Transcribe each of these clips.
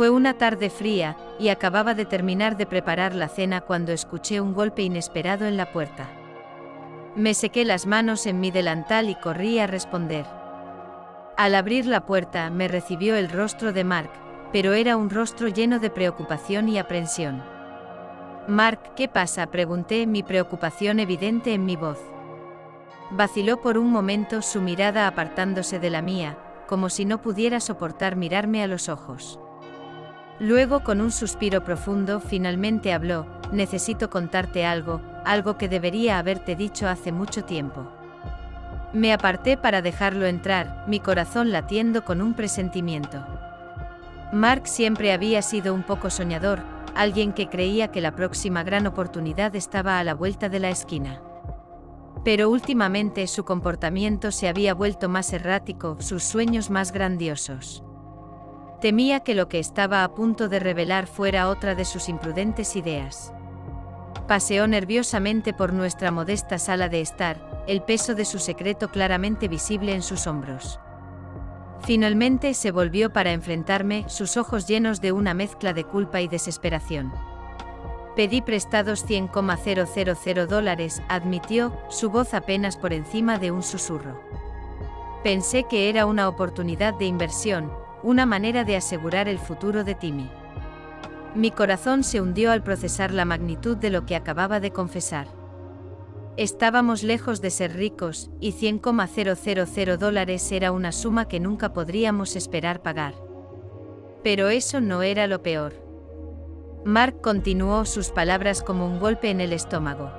Fue una tarde fría, y acababa de terminar de preparar la cena cuando escuché un golpe inesperado en la puerta. Me sequé las manos en mi delantal y corrí a responder. Al abrir la puerta me recibió el rostro de Mark, pero era un rostro lleno de preocupación y aprensión. «Mark, ¿qué pasa?», pregunté, mi preocupación evidente en mi voz. Vaciló por un momento, su mirada apartándose de la mía, como si no pudiera soportar mirarme a los ojos. Luego, con un suspiro profundo, finalmente habló: «Necesito contarte algo que debería haberte dicho hace mucho tiempo». Me aparté para dejarlo entrar, mi corazón latiendo con un presentimiento. Mark siempre había sido un poco soñador, alguien que creía que la próxima gran oportunidad estaba a la vuelta de la esquina. Pero últimamente su comportamiento se había vuelto más errático, sus sueños más grandiosos. Temía que lo que estaba a punto de revelar fuera otra de sus imprudentes ideas. Paseó nerviosamente por nuestra modesta sala de estar, el peso de su secreto claramente visible en sus hombros. Finalmente se volvió para enfrentarme, sus ojos llenos de una mezcla de culpa y desesperación. «Pedí prestados $100,000, admitió, su voz apenas por encima de un susurro. Pensé que era una oportunidad de inversión, una manera de asegurar el futuro de Timmy. Mi corazón se hundió al procesar la magnitud de lo que acababa de confesar. Estábamos lejos de ser ricos, y $100,000 era una suma que nunca podríamos esperar pagar. Pero eso no era lo peor. Mark continuó sus palabras como un golpe en el estómago.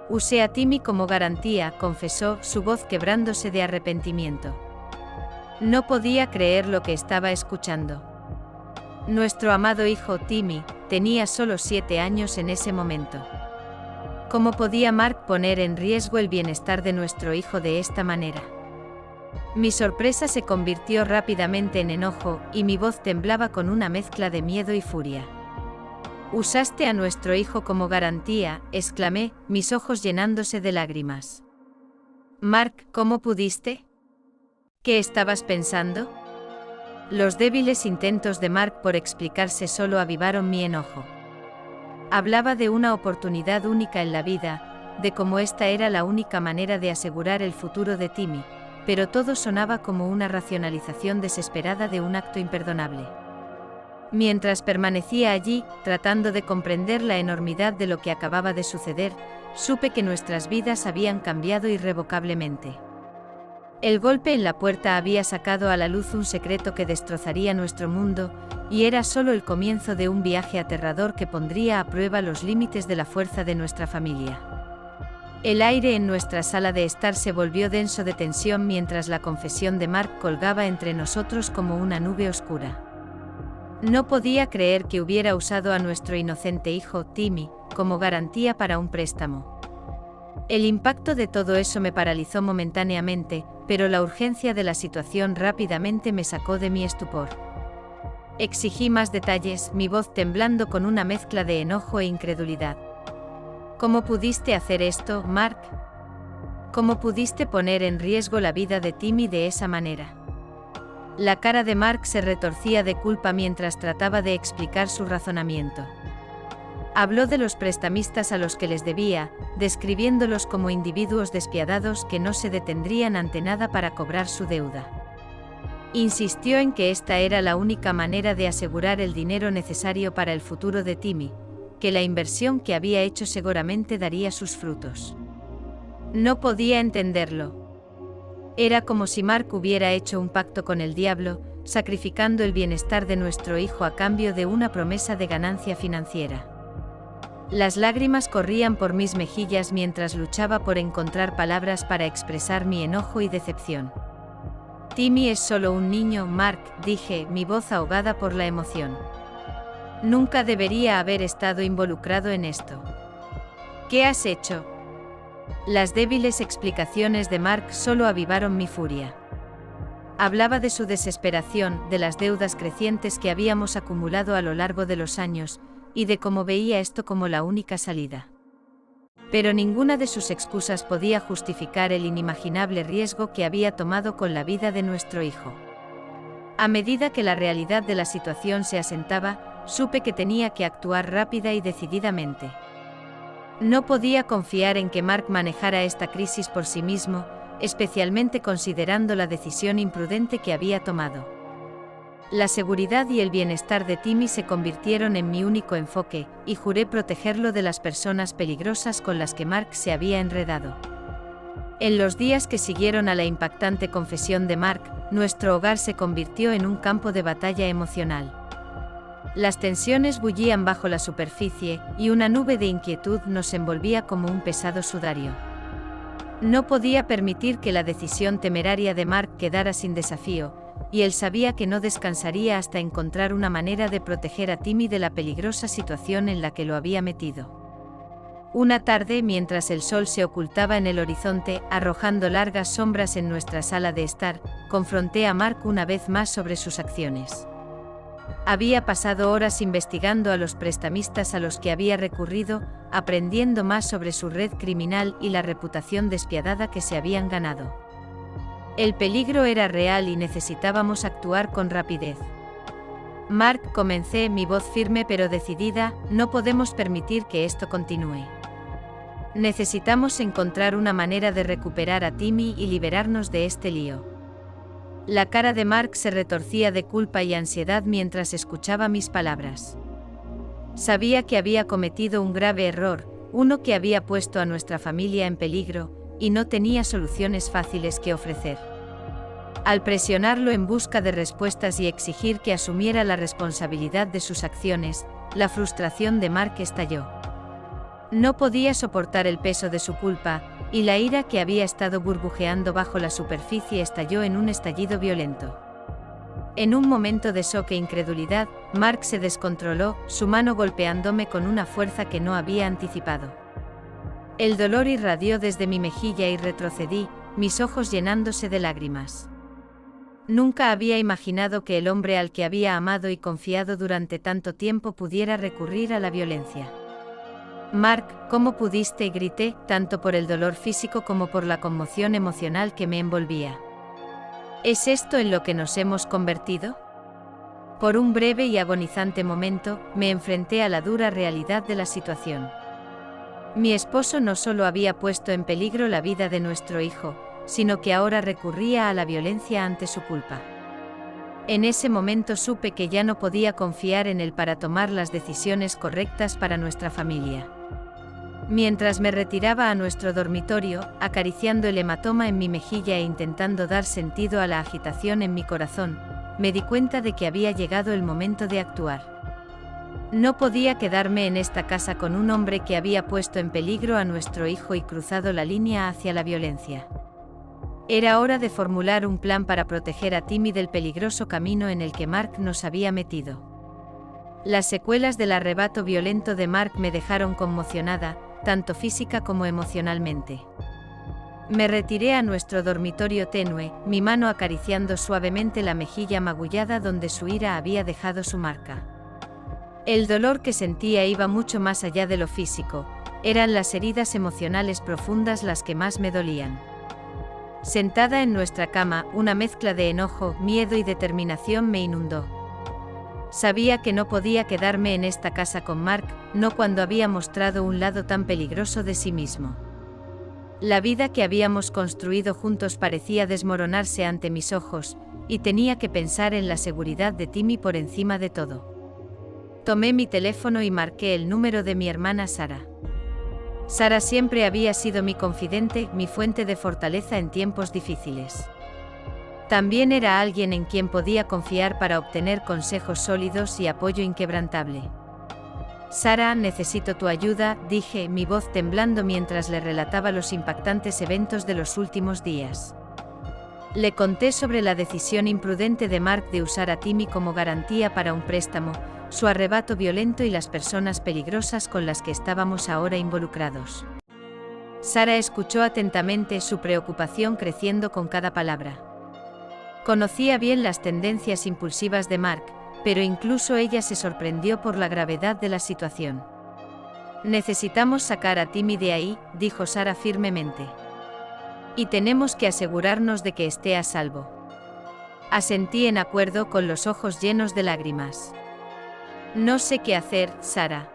Usé a Timmy como garantía, confesó, su voz quebrándose de arrepentimiento. No podía creer lo que estaba escuchando. Nuestro amado hijo Timmy tenía solo 7 años en ese momento. ¿Cómo podía Mark poner en riesgo el bienestar de nuestro hijo de esta manera? Mi sorpresa se convirtió rápidamente en enojo, y mi voz temblaba con una mezcla de miedo y furia. «Usaste a nuestro hijo como garantía», exclamé, mis ojos llenándose de lágrimas. «Mark, ¿cómo pudiste? ¿Qué estabas pensando?». Los débiles intentos de Mark por explicarse solo avivaron mi enojo. Hablaba de una oportunidad única en la vida, de cómo esta era la única manera de asegurar el futuro de Timmy, pero todo sonaba como una racionalización desesperada de un acto imperdonable. Mientras permanecía allí, tratando de comprender la enormidad de lo que acababa de suceder, supe que nuestras vidas habían cambiado irrevocablemente. El golpe en la puerta había sacado a la luz un secreto que destrozaría nuestro mundo, y era solo el comienzo de un viaje aterrador que pondría a prueba los límites de la fuerza de nuestra familia. El aire en nuestra sala de estar se volvió denso de tensión mientras la confesión de Mark colgaba entre nosotros como una nube oscura. No podía creer que hubiera usado a nuestro inocente hijo, Timmy, como garantía para un préstamo. El impacto de todo eso me paralizó momentáneamente, pero la urgencia de la situación rápidamente me sacó de mi estupor. Exigí más detalles, mi voz temblando con una mezcla de enojo e incredulidad. «¿Cómo pudiste hacer esto, Mark? ¿Cómo pudiste poner en riesgo la vida de Timmy de esa manera?». La cara de Mark se retorcía de culpa mientras trataba de explicar su razonamiento. Habló de los prestamistas a los que les debía, describiéndolos como individuos despiadados que no se detendrían ante nada para cobrar su deuda. Insistió en que esta era la única manera de asegurar el dinero necesario para el futuro de Timmy, que la inversión que había hecho seguramente daría sus frutos. No podía entenderlo. Era como si Mark hubiera hecho un pacto con el diablo, sacrificando el bienestar de nuestro hijo a cambio de una promesa de ganancia financiera. Las lágrimas corrían por mis mejillas mientras luchaba por encontrar palabras para expresar mi enojo y decepción. «Timmy es solo un niño, Mark», dije, mi voz ahogada por la emoción. «Nunca debería haber estado involucrado en esto». «¿Qué has hecho?». Las débiles explicaciones de Mark solo avivaron mi furia. Hablaba de su desesperación, de las deudas crecientes que habíamos acumulado a lo largo de los años, y de cómo veía esto como la única salida. Pero ninguna de sus excusas podía justificar el inimaginable riesgo que había tomado con la vida de nuestro hijo. A medida que la realidad de la situación se asentaba, supe que tenía que actuar rápida y decididamente. No podía confiar en que Mark manejara esta crisis por sí mismo, especialmente considerando la decisión imprudente que había tomado. La seguridad y el bienestar de Timmy se convirtieron en mi único enfoque, y juré protegerlo de las personas peligrosas con las que Mark se había enredado. En los días que siguieron a la impactante confesión de Mark, nuestro hogar se convirtió en un campo de batalla emocional. Las tensiones bullían bajo la superficie, y una nube de inquietud nos envolvía como un pesado sudario. No podía permitir que la decisión temeraria de Mark quedara sin desafío, y él sabía que no descansaría hasta encontrar una manera de proteger a Timmy de la peligrosa situación en la que lo había metido. Una tarde, mientras el sol se ocultaba en el horizonte, arrojando largas sombras en nuestra sala de estar, confronté a Mark una vez más sobre sus acciones. Había pasado horas investigando a los prestamistas a los que había recurrido, aprendiendo más sobre su red criminal y la reputación despiadada que se habían ganado. El peligro era real y necesitábamos actuar con rapidez. Mark, comencé, mi voz firme pero decidida, no podemos permitir que esto continúe. Necesitamos encontrar una manera de recuperar a Timmy y liberarnos de este lío. La cara de Mark se retorcía de culpa y ansiedad mientras escuchaba mis palabras. Sabía que había cometido un grave error, uno que había puesto a nuestra familia en peligro, y no tenía soluciones fáciles que ofrecer. Al presionarlo en busca de respuestas y exigir que asumiera la responsabilidad de sus acciones, la frustración de Mark estalló. No podía soportar el peso de su culpa, y la ira que había estado burbujeando bajo la superficie estalló en un estallido violento. En un momento de shock e incredulidad, Mark se descontroló, su mano golpeándome con una fuerza que no había anticipado. El dolor irradió desde mi mejilla y retrocedí, mis ojos llenándose de lágrimas. Nunca había imaginado que el hombre al que había amado y confiado durante tanto tiempo pudiera recurrir a la violencia. Mark, ¿cómo pudiste?, grité, tanto por el dolor físico como por la conmoción emocional que me envolvía. ¿Es esto en lo que nos hemos convertido? Por un breve y agonizante momento, me enfrenté a la dura realidad de la situación. Mi esposo no solo había puesto en peligro la vida de nuestro hijo, sino que ahora recurría a la violencia ante su culpa. En ese momento supe que ya no podía confiar en él para tomar las decisiones correctas para nuestra familia. Mientras me retiraba a nuestro dormitorio, acariciando el hematoma en mi mejilla e intentando dar sentido a la agitación en mi corazón, me di cuenta de que había llegado el momento de actuar. No podía quedarme en esta casa con un hombre que había puesto en peligro a nuestro hijo y cruzado la línea hacia la violencia. Era hora de formular un plan para proteger a Timmy del peligroso camino en el que Mark nos había metido. Las secuelas del arrebato violento de Mark me dejaron conmocionada, tanto física como emocionalmente. Me retiré a nuestro dormitorio tenue, mi mano acariciando suavemente la mejilla magullada donde su ira había dejado su marca. El dolor que sentía iba mucho más allá de lo físico, eran las heridas emocionales profundas las que más me dolían. Sentada en nuestra cama, una mezcla de enojo, miedo y determinación me inundó. Sabía que no podía quedarme en esta casa con Mark, no cuando había mostrado un lado tan peligroso de sí mismo. La vida que habíamos construido juntos parecía desmoronarse ante mis ojos, y tenía que pensar en la seguridad de Timmy por encima de todo. Tomé mi teléfono y marqué el número de mi hermana Sara. Sara siempre había sido mi confidente, mi fuente de fortaleza en tiempos difíciles. También era alguien en quien podía confiar para obtener consejos sólidos y apoyo inquebrantable. Sara, necesito tu ayuda, dije, mi voz temblando mientras le relataba los impactantes eventos de los últimos días. Le conté sobre la decisión imprudente de Mark de usar a Timmy como garantía para un préstamo, su arrebato violento y las personas peligrosas con las que estábamos ahora involucrados. Sara escuchó atentamente, su preocupación creciendo con cada palabra. Conocía bien las tendencias impulsivas de Mark, pero incluso ella se sorprendió por la gravedad de la situación. Necesitamos sacar a Timmy de ahí, dijo Sara firmemente. Y tenemos que asegurarnos de que esté a salvo. Asentí en acuerdo con los ojos llenos de lágrimas. No sé qué hacer, Sarah.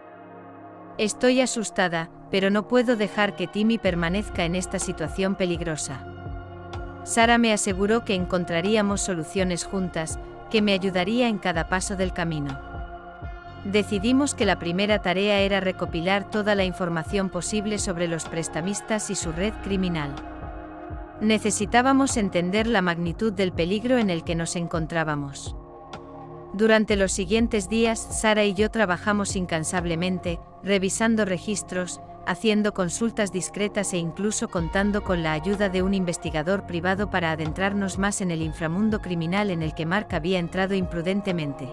Estoy asustada, pero no puedo dejar que Timmy permanezca en esta situación peligrosa. Sarah me aseguró que encontraríamos soluciones juntas, que me ayudaría en cada paso del camino. Decidimos que la primera tarea era recopilar toda la información posible sobre los prestamistas y su red criminal. Necesitábamos entender la magnitud del peligro en el que nos encontrábamos. Durante los siguientes días, Sarah y yo trabajamos incansablemente, revisando registros, haciendo consultas discretas e incluso contando con la ayuda de un investigador privado para adentrarnos más en el inframundo criminal en el que Mark había entrado imprudentemente.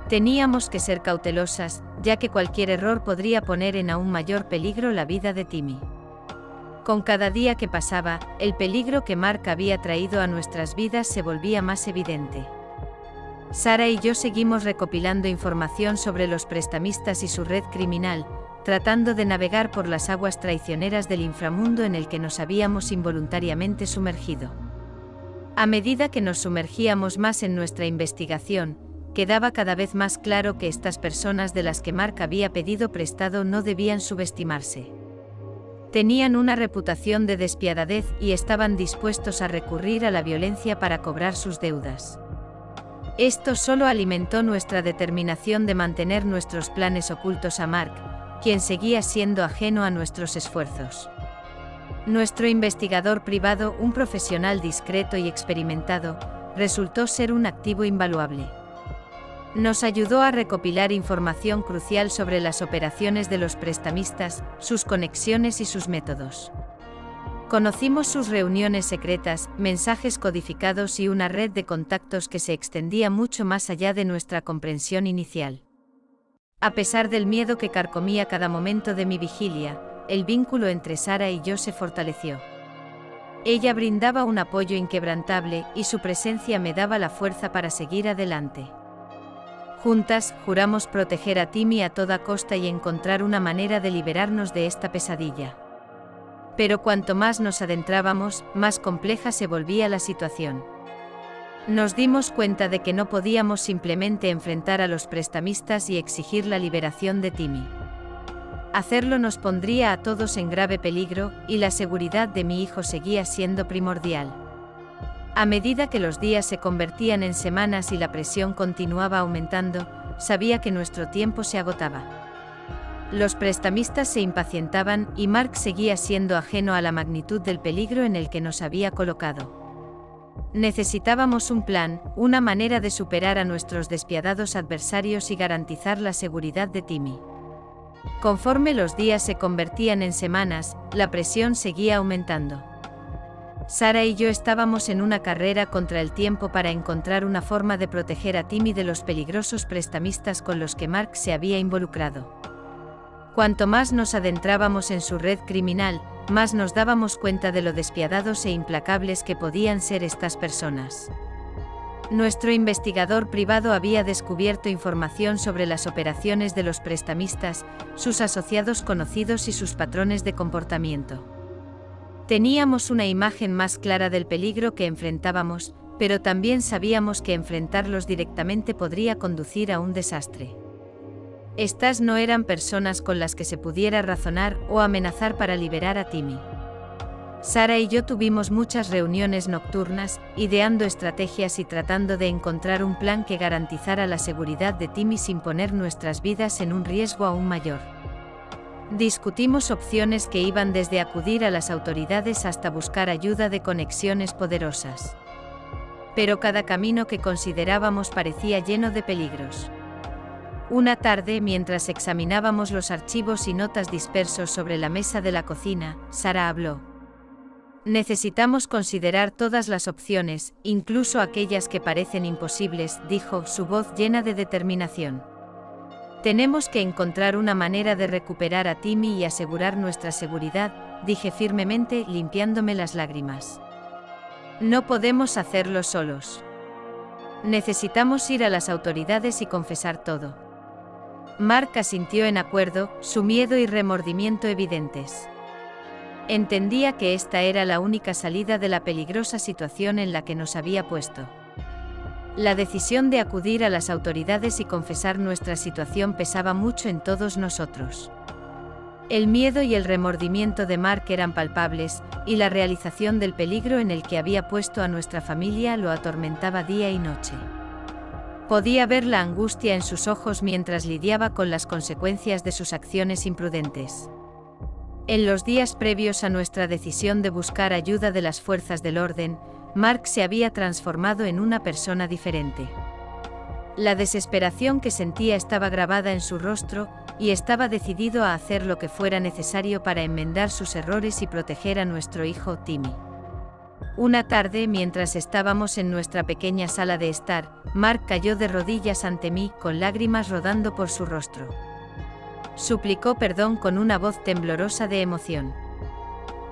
Teníamos que ser cautelosas, ya que cualquier error podría poner en aún mayor peligro la vida de Timmy. Con cada día que pasaba, el peligro que Mark había traído a nuestras vidas se volvía más evidente. Sarah y yo seguimos recopilando información sobre los prestamistas y su red criminal, tratando de navegar por las aguas traicioneras del inframundo en el que nos habíamos involuntariamente sumergido. A medida que nos sumergíamos más en nuestra investigación, quedaba cada vez más claro que estas personas de las que Mark había pedido prestado no debían subestimarse. Tenían una reputación de despiadadez y estaban dispuestos a recurrir a la violencia para cobrar sus deudas. Esto solo alimentó nuestra determinación de mantener nuestros planes ocultos a Mark, quien seguía siendo ajeno a nuestros esfuerzos. Nuestro investigador privado, un profesional discreto y experimentado, resultó ser un activo invaluable. Nos ayudó a recopilar información crucial sobre las operaciones de los prestamistas, sus conexiones y sus métodos. Conocimos sus reuniones secretas, mensajes codificados y una red de contactos que se extendía mucho más allá de nuestra comprensión inicial. A pesar del miedo que carcomía cada momento de mi vigilia, el vínculo entre Sarah y yo se fortaleció. Ella brindaba un apoyo inquebrantable y su presencia me daba la fuerza para seguir adelante. Juntas, juramos proteger a Timmy a toda costa y encontrar una manera de liberarnos de esta pesadilla. Pero cuanto más nos adentrábamos, más compleja se volvía la situación. Nos dimos cuenta de que no podíamos simplemente enfrentar a los prestamistas y exigir la liberación de Timmy. Hacerlo nos pondría a todos en grave peligro, y la seguridad de mi hijo seguía siendo primordial. A medida que los días se convertían en semanas y la presión continuaba aumentando, sabía que nuestro tiempo se agotaba. Los prestamistas se impacientaban y Mark seguía siendo ajeno a la magnitud del peligro en el que nos había colocado. Necesitábamos un plan, una manera de superar a nuestros despiadados adversarios y garantizar la seguridad de Timmy. Conforme los días se convertían en semanas, la presión seguía aumentando. Sarah y yo estábamos en una carrera contra el tiempo para encontrar una forma de proteger a Timmy de los peligrosos prestamistas con los que Mark se había involucrado. Cuanto más nos adentrábamos en su red criminal, más nos dábamos cuenta de lo despiadados e implacables que podían ser estas personas. Nuestro investigador privado había descubierto información sobre las operaciones de los prestamistas, sus asociados conocidos y sus patrones de comportamiento. Teníamos una imagen más clara del peligro que enfrentábamos, pero también sabíamos que enfrentarlos directamente podría conducir a un desastre. Estas no eran personas con las que se pudiera razonar o amenazar para liberar a Timmy. Sarah y yo tuvimos muchas reuniones nocturnas, ideando estrategias y tratando de encontrar un plan que garantizara la seguridad de Timmy sin poner nuestras vidas en un riesgo aún mayor. Discutimos opciones que iban desde acudir a las autoridades hasta buscar ayuda de conexiones poderosas. Pero cada camino que considerábamos parecía lleno de peligros. Una tarde, mientras examinábamos los archivos y notas dispersos sobre la mesa de la cocina, Sarah habló. Necesitamos considerar todas las opciones, incluso aquellas que parecen imposibles, dijo, su voz llena de determinación. Tenemos que encontrar una manera de recuperar a Timmy y asegurar nuestra seguridad, dije firmemente, limpiándome las lágrimas. No podemos hacerlo solos. Necesitamos ir a las autoridades y confesar todo. Mark asintió en acuerdo, su miedo y remordimiento evidentes. Entendía que esta era la única salida de la peligrosa situación en la que nos había puesto. La decisión de acudir a las autoridades y confesar nuestra situación pesaba mucho en todos nosotros. El miedo y el remordimiento de Mark eran palpables, y la realización del peligro en el que había puesto a nuestra familia lo atormentaba día y noche. Podía ver la angustia en sus ojos mientras lidiaba con las consecuencias de sus acciones imprudentes. En los días previos a nuestra decisión de buscar ayuda de las fuerzas del orden, Mark se había transformado en una persona diferente. La desesperación que sentía estaba grabada en su rostro, y estaba decidido a hacer lo que fuera necesario para enmendar sus errores y proteger a nuestro hijo Timmy. Una tarde, mientras estábamos en nuestra pequeña sala de estar, Mark cayó de rodillas ante mí, con lágrimas rodando por su rostro. Suplicó perdón con una voz temblorosa de emoción.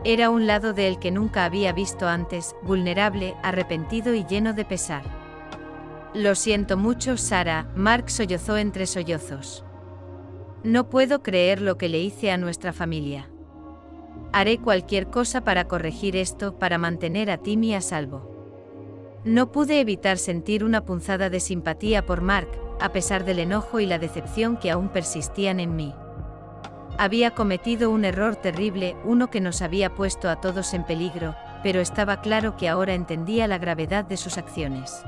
Era un lado de él que nunca había visto antes, vulnerable, arrepentido y lleno de pesar. Lo siento mucho, Sarah, Mark sollozó entre sollozos. No puedo creer lo que le hice a nuestra familia. Haré cualquier cosa para corregir esto, para mantener a Timmy a salvo. No pude evitar sentir una punzada de simpatía por Mark, a pesar del enojo y la decepción que aún persistían en mí. Había cometido un error terrible, uno que nos había puesto a todos en peligro, pero estaba claro que ahora entendía la gravedad de sus acciones.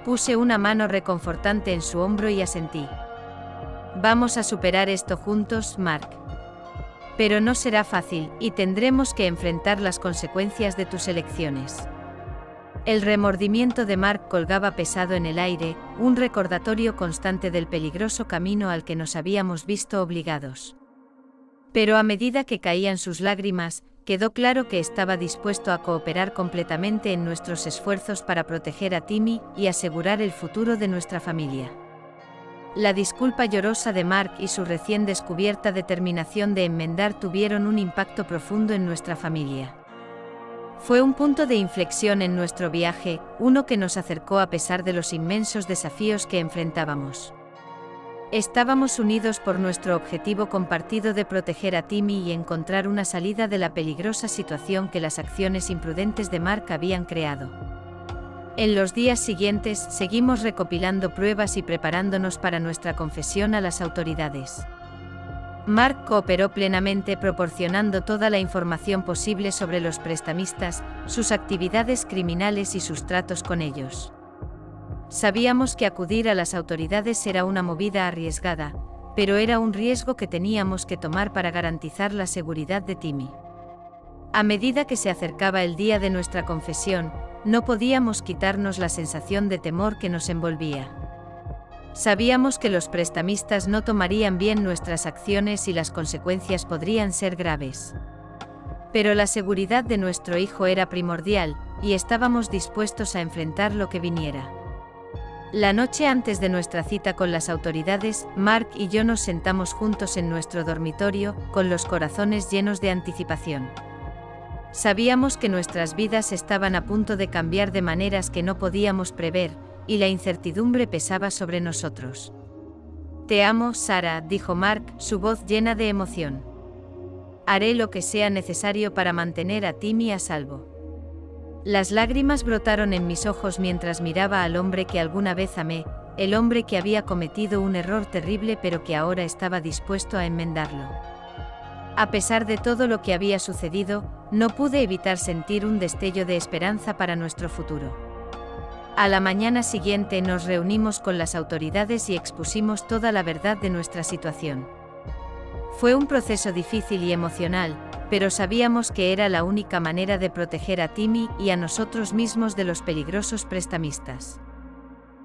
Puse una mano reconfortante en su hombro y asentí. Vamos a superar esto juntos, Mark. Pero no será fácil, y tendremos que enfrentar las consecuencias de tus elecciones. El remordimiento de Mark colgaba pesado en el aire, un recordatorio constante del peligroso camino al que nos habíamos visto obligados. Pero a medida que caían sus lágrimas, quedó claro que estaba dispuesto a cooperar completamente en nuestros esfuerzos para proteger a Timmy y asegurar el futuro de nuestra familia. La disculpa llorosa de Mark y su recién descubierta determinación de enmendar tuvieron un impacto profundo en nuestra familia. Fue un punto de inflexión en nuestro viaje, uno que nos acercó a pesar de los inmensos desafíos que enfrentábamos. Estábamos unidos por nuestro objetivo compartido de proteger a Timmy y encontrar una salida de la peligrosa situación que las acciones imprudentes de Mark habían creado. En los días siguientes, seguimos recopilando pruebas y preparándonos para nuestra confesión a las autoridades. Mark cooperó plenamente, proporcionando toda la información posible sobre los prestamistas, sus actividades criminales y sus tratos con ellos. Sabíamos que acudir a las autoridades era una movida arriesgada, pero era un riesgo que teníamos que tomar para garantizar la seguridad de Timmy. A medida que se acercaba el día de nuestra confesión, no podíamos quitarnos la sensación de temor que nos envolvía. Sabíamos que los prestamistas no tomarían bien nuestras acciones y las consecuencias podrían ser graves. Pero la seguridad de nuestro hijo era primordial, y estábamos dispuestos a enfrentar lo que viniera. La noche antes de nuestra cita con las autoridades, Mark y yo nos sentamos juntos en nuestro dormitorio, con los corazones llenos de anticipación. Sabíamos que nuestras vidas estaban a punto de cambiar de maneras que no podíamos prever, y la incertidumbre pesaba sobre nosotros. Te amo, Sarah, dijo Mark, su voz llena de emoción. Haré lo que sea necesario para mantener a Timmy a salvo. Las lágrimas brotaron en mis ojos mientras miraba al hombre que alguna vez amé, el hombre que había cometido un error terrible pero que ahora estaba dispuesto a enmendarlo. A pesar de todo lo que había sucedido, no pude evitar sentir un destello de esperanza para nuestro futuro. A la mañana siguiente nos reunimos con las autoridades y expusimos toda la verdad de nuestra situación. Fue un proceso difícil y emocional, pero sabíamos que era la única manera de proteger a Timmy y a nosotros mismos de los peligrosos prestamistas.